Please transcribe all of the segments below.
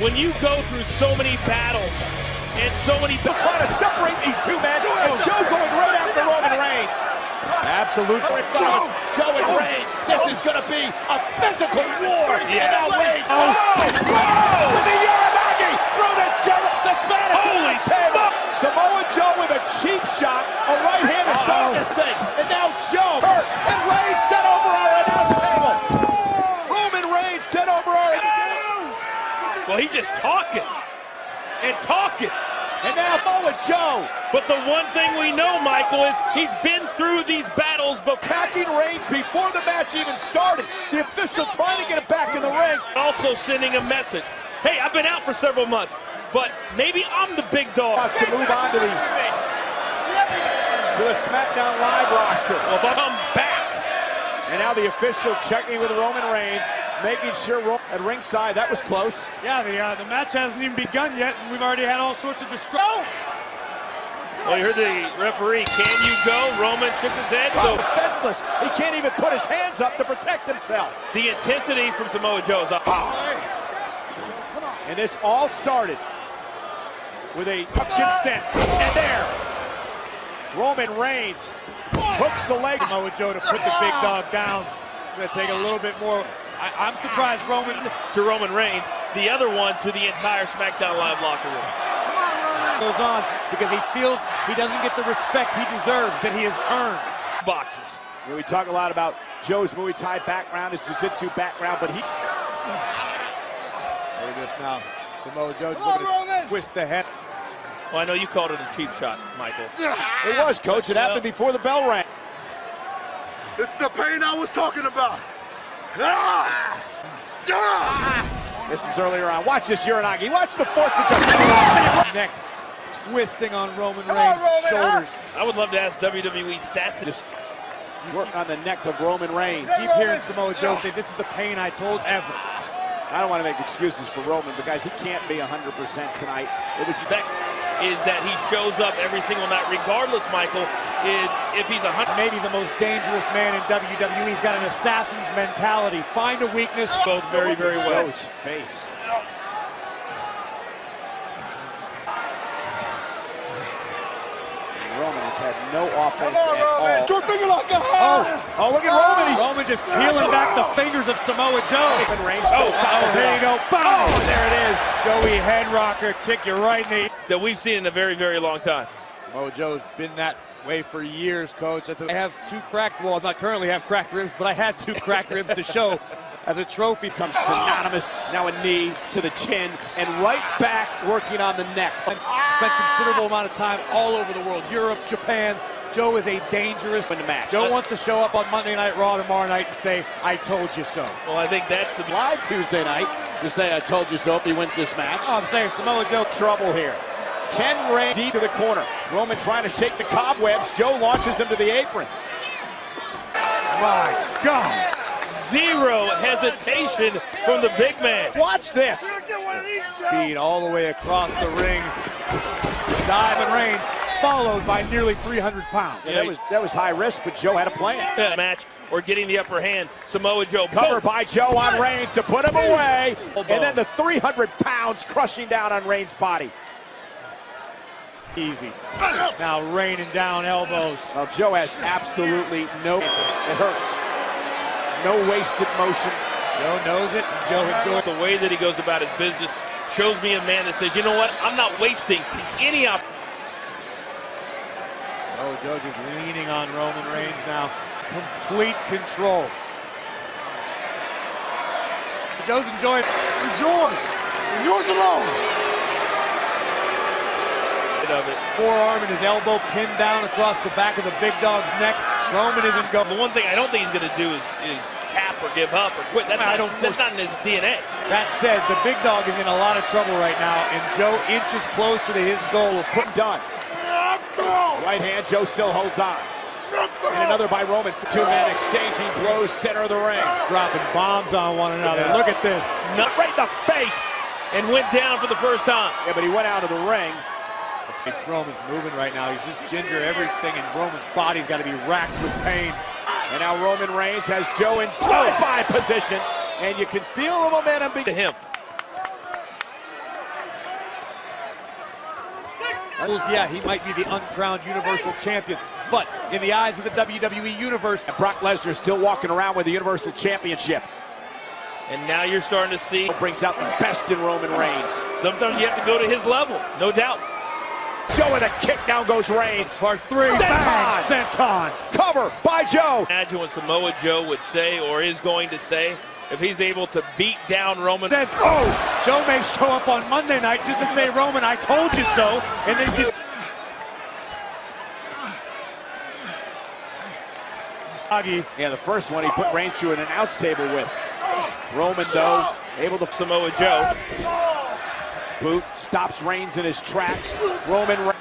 When you go through so many battles and so many... Trying to separate these two men, and Joe going right after Roman Reigns. Absolute Joe and Reigns. This is going to be a physical war. Yeah. And now Reigns. With the Uranagi through the Spanish. Holy smoke! Samoa Joe with a cheap shot. A right hand to start this thing. And now Joe hurt. And Reigns sent over our announce table. Roman Reigns sent over our... Well, he's just talking and talking. And now Samoa Joe. But the one thing we know, Michael, is he's been through these battles before. Attacking Reigns before the match even started. The official trying to get him back in the ring. Also sending a message. Hey, I've been out for several months, but maybe I'm the big dog. To move on to the SmackDown Live roster. Well, if I'm back. And now the official checking with Roman Reigns, making sure at ringside. That was close. Yeah, the match hasn't even begun yet, and we've already had all sorts of destruction. Well, you heard the referee. Can you go? Roman shook his head. So defenseless. He can't even put his hands up to protect himself. The intensity from Samoa Joe is up. And this all started with a action sense. And there, Roman Reigns hooks the leg. Samoa Joe to put the big dog down. Going to take a little bit more. I'm surprised Roman to Roman Reigns, the other one to the entire SmackDown Live locker room. Goes on because he feels he doesn't get the respect he deserves, that he has earned. Boxes. You know, we talk a lot about Joe's Muay Thai background, his jiu-jitsu background, but he... Look at this now. Samoa Joe just looking to twist the head. Well, I know you called it a cheap shot, Michael. It was, Coach. It happened before the bell rang. This is the pain I was talking about. This is earlier on. Watch this Uranagi. Watch the force of justice. Neck twisting on Roman Reigns' shoulders. I would love to ask WWE stats. Just work on the neck of Roman Reigns. Keep hearing Samoa Joe say, this is the pain I told ever. I don't want to make excuses for Roman, but guys, he can't be 100% tonight. It was is that he shows up every single night, regardless, Michael, is if he's 100. Maybe the most dangerous man in WWE. He's got an assassin's mentality. Find a weakness. Both very, very well. Joe's face. Roman has had no offense at all. Oh, look at Roman. Roman just peeling back the fingers of Samoa Joe. Range here you go. Boom. Oh, there it is. Joey head rocker, kick you right in the... That we've seen in a very, very long time. Samoa Joe's been that way for years, Coach. I have two cracked, well, I not currently have cracked ribs, but I had two cracked ribs to show as a trophy. Comes synonymous, now a knee to the chin, and right back working on the neck. Spent considerable amount of time all over the world, Europe, Japan. Joe is a dangerous in the match. Joe wants to show up on Monday Night Raw tomorrow night and say, I told you so. Well, I think that's the live Tuesday night to say, I told you so if he wins this match. Oh, I'm saying Samoa Joe. Trouble here. Ken Reigns deep to the corner. Roman trying to shake the cobwebs. Joe launches him to the apron. My God. Zero hesitation from the big man. Watch this. Speed all the way across the ring. Diamond Reigns, followed by nearly 300 pounds. Yeah, that was high risk, but Joe had a plan. Match or getting the upper hand. Samoa Joe. Covered by Joe on Reigns to put him away. And then the 300 pounds crushing down on Reigns' body. Easy. Now raining down elbows. Well, Joe has absolutely no... It hurts. No wasted motion. Joe knows it. Joe enjoys the way that he goes about his business. Shows me a man that says, you know what? I'm not wasting any opportunity. Oh, Joe just leaning on Roman Reigns now. Complete control. Joe's enjoying it. It's yours. And yours alone. Of it. Forearm and his elbow pinned down across the back of the big dog's neck. Roman isn't going. The one thing I don't think he's going to do is tap or give up or quit. That's not in his DNA. That said, the big dog is in a lot of trouble right now, and Joe inches closer to his goal of putting done. Right hand, Joe still holds on. And another by Roman. Two men exchanging blows, center of the ring. Dropping bombs on one another. Yeah. Look at this. Not right in the face, and went down for the first time. Yeah, but he went out of the ring. Let's see, Roman's moving right now. He's just ginger everything, and Roman's body's got to be racked with pain. And now Roman Reigns has Joe in drive-by position, and you can feel the momentum to him. Yeah, he might be the uncrowned Universal Champion, but in the eyes of the WWE Universe, And Brock Lesnar still walking around with the Universal Championship. And now you're starting to see. Brings out the best in Roman Reigns. Sometimes you have to go to his level, no doubt. Joe with a kick, down goes Reigns. Part 3, bang, senton. Cover by Joe. Imagine what Samoa Joe would say or is going to say if he's able to beat down Roman. Then, oh, Joe may show up on Monday night just to say, Roman, I told you so, and then get... Yeah, the first one he put Reigns through an announce table with. Roman, though, able to... Samoa Joe. Boot stops Reigns in his tracks. Roman Reigns.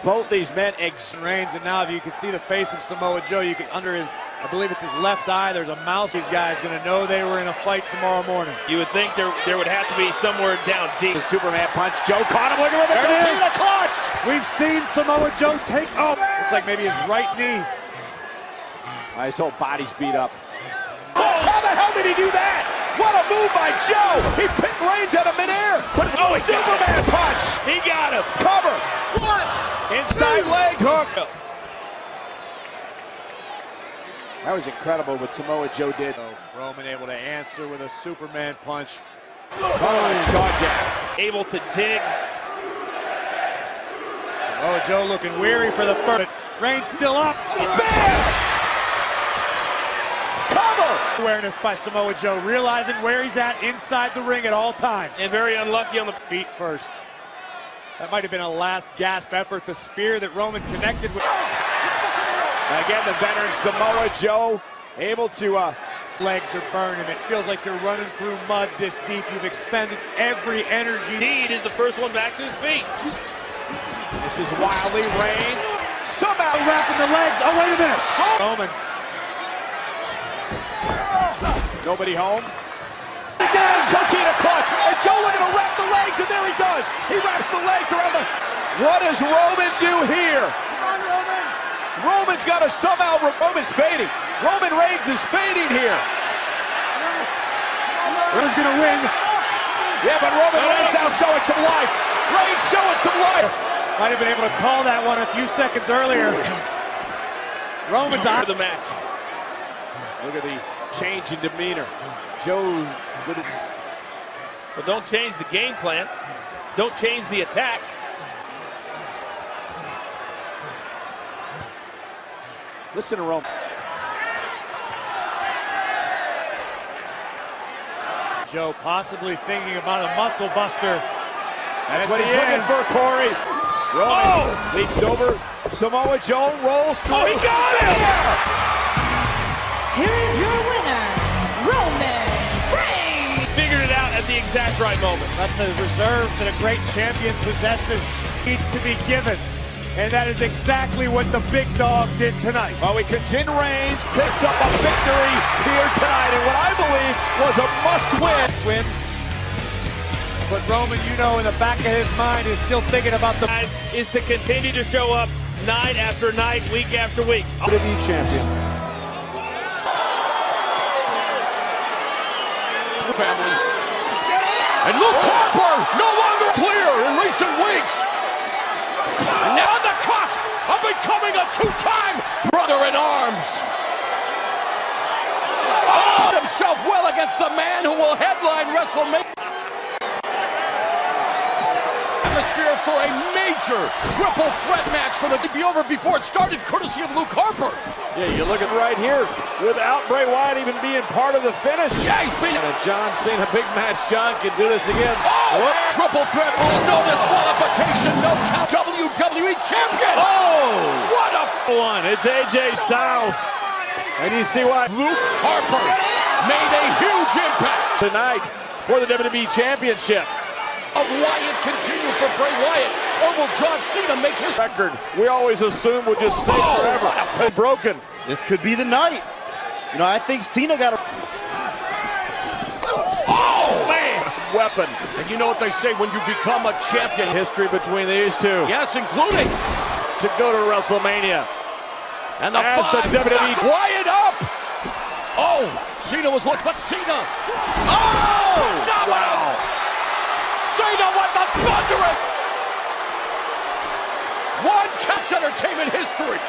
Both these men Reigns, and now if you can see the face of Samoa Joe, you can, under his, I believe it's his left eye, there's a mouse. These guys gonna know they were in a fight tomorrow morning. You would think there would have to be somewhere down deep. The Superman punch. Joe caught him. Look at There it is. the clutch. We've seen Samoa Joe take, oh, looks like maybe his right knee. His whole body's beat up. How the hell did he do that? What a move by Joe! He picked Reigns out of midair, but he Superman punch! He got him. Cover! Inside leg hook! That was incredible what Samoa Joe did. Roman able to answer with a Superman punch. Jaw jacked. Able to dig. Samoa Joe looking weary for the first. Reigns still up. Bam! Cover! Awareness by Samoa Joe, realizing where he's at inside the ring at all times. And very unlucky on the Feet first. That might have been a last gasp effort. The spear that Roman connected with. Again, the veteran Samoa Joe able to... Legs are burning. It feels like you're running through mud this deep. You've expended every energy. Need is the first one back to his feet. This is wildly Reigns. Somehow Wrapping the legs. Oh, wait a minute. Roman. Nobody home. Again, Coquina clutch. And Joe looking to wrap the legs, and there he does. He wraps the legs around the... What does Roman do here? Roman's got to somehow... Roman's fading. Roman Reigns is fading here. Who's going to win? Yeah, but Roman Reigns now showing some life. Reigns showing some life. Might have been able to call that one a few seconds earlier. Roman's For on the match. Look at the change in demeanor. Joe with it. But don't change the game plan. Don't change the attack. Listen to Roman. Joe possibly thinking about a muscle buster. That's what he's looking for, Corey. Roman leaps over. Samoa Joe rolls through. Oh, he got him! Here is your winner, Roman Reigns. Figured it out at the exact right moment. That's the reserve that a great champion possesses, needs to be given. And that is exactly what the big dog did tonight. Well, we continue. Reigns picks up a victory here tonight, and what I believe was a must-win. But Roman, you know, in the back of his mind is still thinking about the... Guys, is to continue to show up night after night, week after week. WWE champion. Family. And Luke Harper no longer clear in recent weeks. And now on the cusp of becoming a two-time brother-in-arms. Oh! Himself well against the man who will headline WrestleMania. Atmosphere for a major triple threat match for the to be over before it started, courtesy of Luke Harper. Yeah, you look at right here, without Bray Wyatt even being part of the finish. Yeah, he's been... And if John Cena, big match, John can do this again. Oh! Triple threat rules, no disqualification, no count. WWE champion! Oh! What a One, it's AJ Styles. And you see why Luke Harper made a huge impact. tonight for the WWE Championship. Of Wyatt continue for Bray Wyatt, or will John Cena make his Record, we always assume will just stay forever. What Broken. This could be the night. You know, I think Cena got a... Oh, man! Weapon. And you know what they say when you become a champion? History between these two. Yes, including. To go to WrestleMania. And the As the WWE Wyatt up! Oh, Cena was looking, but Cena. Oh! Wow. Cena with the thunderous. One catch entertainment history.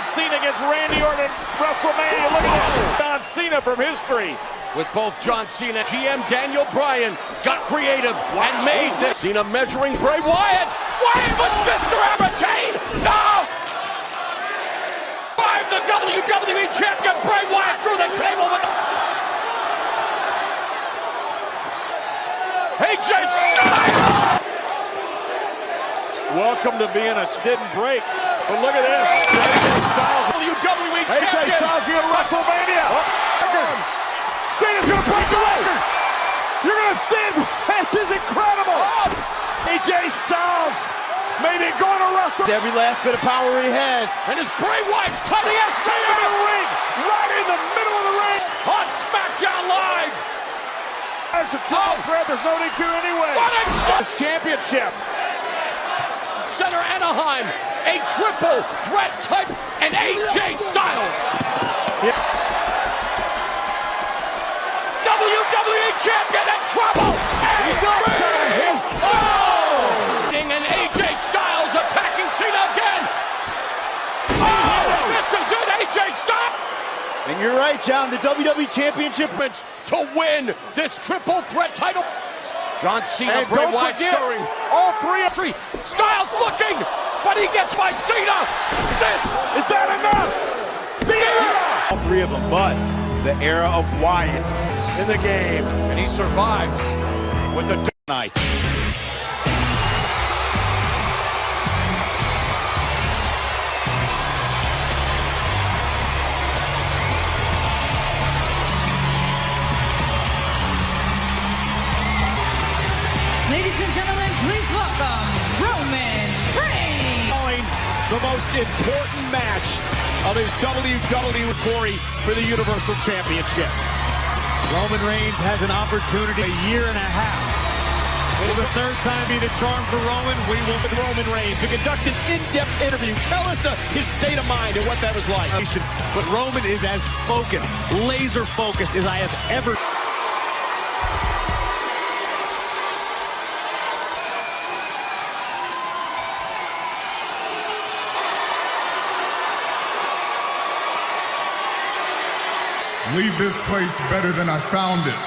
Cena against Randy Orton, WrestleMania. Look at this. John Cena from history. With both John Cena and GM Daniel Bryan got creative and made this. Cena measuring Bray Wyatt. Wyatt with Sister Aberdeen. No! The WWE Champion Bray Wyatt through the table with AJ Styles! Welcome to being a didn't break. But look at this. AJ Styles. WWE AJ Champion. Styles here at WrestleMania. Cena's going to break the record. You're going to see it. This is incredible. AJ Styles maybe going to wrestle. Every last bit of power he has. And his Bray Wyatt's touching his Right in the ring. Right in the middle of the ring. on SmackDown Live. There's a triple threat. There's no DQ anyway. What a This championship. Center Anaheim, a triple threat type, and AJ Styles. Yeah. WWE Champion in trouble. And AJ Styles attacking Cena again. Oh, this is it, AJ Styles. And you're right, John, the WWE Championship. To win this triple threat title. John Cena, And Bray don't Wyatt forget, stirring. all three. Styles looking, but he gets by Cena. Is that enough? The era! All three of them, but the era of Wyatt In the game. And he survives with the night. Ladies and gentlemen, please welcome Roman Reigns. The most important match of his WWE Corey for the Universal Championship. Roman Reigns has an opportunity a year and a half. Will the third time be the charm for Roman? We will. With Roman Reigns, to conduct an in-depth interview. Tell us his state of mind and what that was like. But Roman is as focused, laser focused as I have ever. Leave this place better than I found it.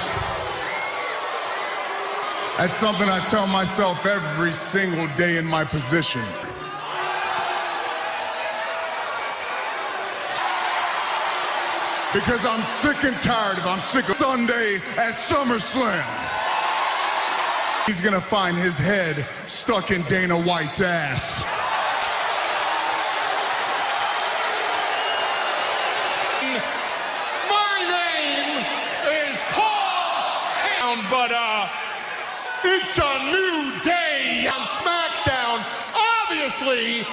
That's something I tell myself every single day in my position. Because I'm sick and tired of Sunday at SummerSlam. He's gonna find his head stuck in Dana White's ass. But it's a new day on SmackDown. Obviously,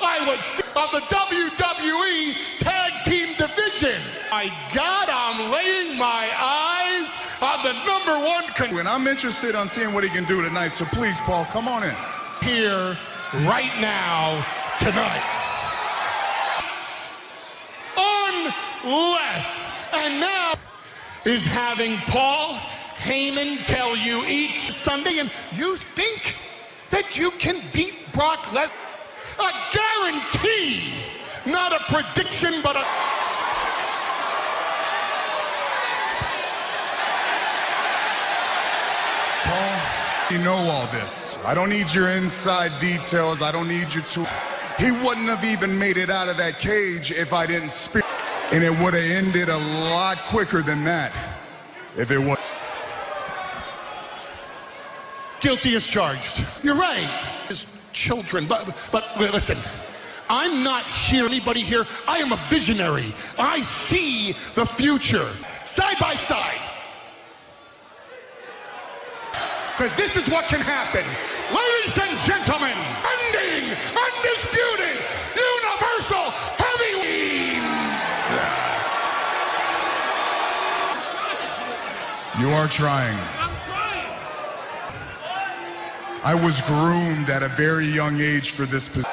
I would of the WWE Tag Team Division. My God, I'm laying my eyes on the #1 And I'm interested on seeing what he can do tonight, so please, Paul, come on in. here right now tonight. Unless, and now is having Paul Heyman tell you each Sunday, and you think that you can beat Brock Lesnar? A guarantee, not a prediction, but a... Paul, you know all this. I don't need your inside details. I don't need you to. He wouldn't have even made it out of that cage if I didn't speak. And it would have ended a lot quicker than that if it was. Guilty as charged. You're right. His children, but listen, I'm not here, anybody here. I am a visionary. I see the future, side by side. Because this is what can happen. Ladies and gentlemen, ending, undisputed, universal heavyweight. You are trying. I was groomed at a very young age for this position.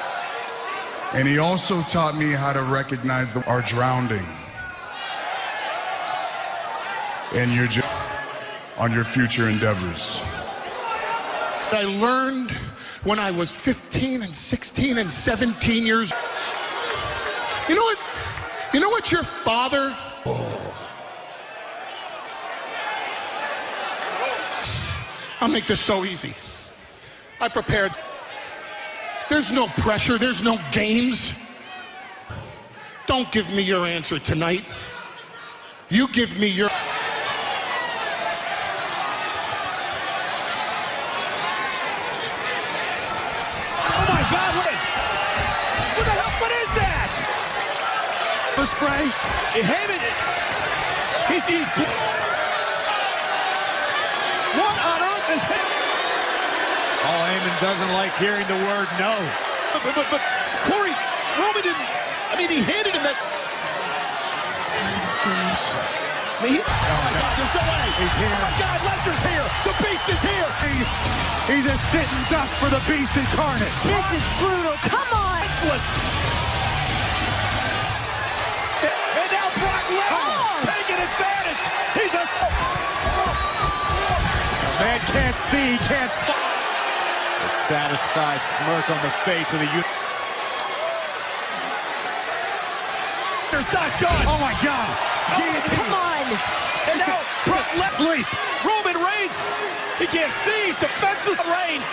And he also taught me how to recognize our drowning. And on your future endeavors. I learned when I was 15 and 16 and 17 years. You know what? You know what your father... I'll make this so easy. I prepared. There's no pressure. There's no games. Don't give me your answer tonight. You give me your... Oh my God, what the hell, what is that? The spray. Heyman, he's... What on earth is happening? Paul Heyman doesn't like hearing the word no. But Corey, Roman didn't... I mean, he handed him that... I mean, oh my God, there's no way. He's here. Oh my God, Lesnar's here. The Beast is here. He's a sitting duck for the Beast incarnate. This is brutal. Come on. And now Brock Lesnar taking advantage. He's a... Man can't see, can't fight. A satisfied smirk on the face of the unit. There's not done. Oh my God. Come on. And now Brock Lesnar. Sleep. Roman Reigns. He can't see. He's defenseless. Reigns.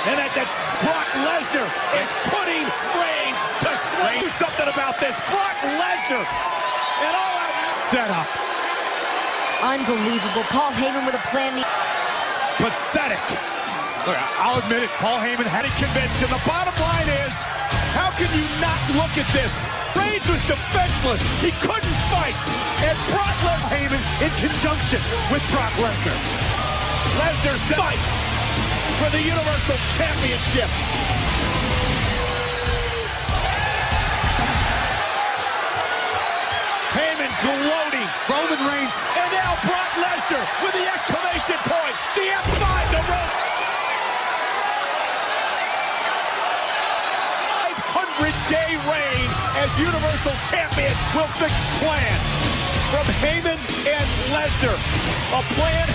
And that's Brock Lesnar is putting Reigns to sleep. Do something about this. Brock Lesnar. And all out Set up. Unbelievable. Paul Heyman with a plan. pathetic. Look, I'll admit it. Paul Heyman had it convinced. And the bottom line is, how can you not look at this? Reigns was defenseless. He couldn't fight. And Brock Lesnar. Heyman in conjunction with Brock Lesnar. Lesnar's fight for the Universal Championship. Heyman gloating. Roman Reigns. And now Brock Lesnar with the exclamation point. The F5 to Roman. 500-day reign as Universal Champion will fix plan from Heyman and Lesnar. A plan.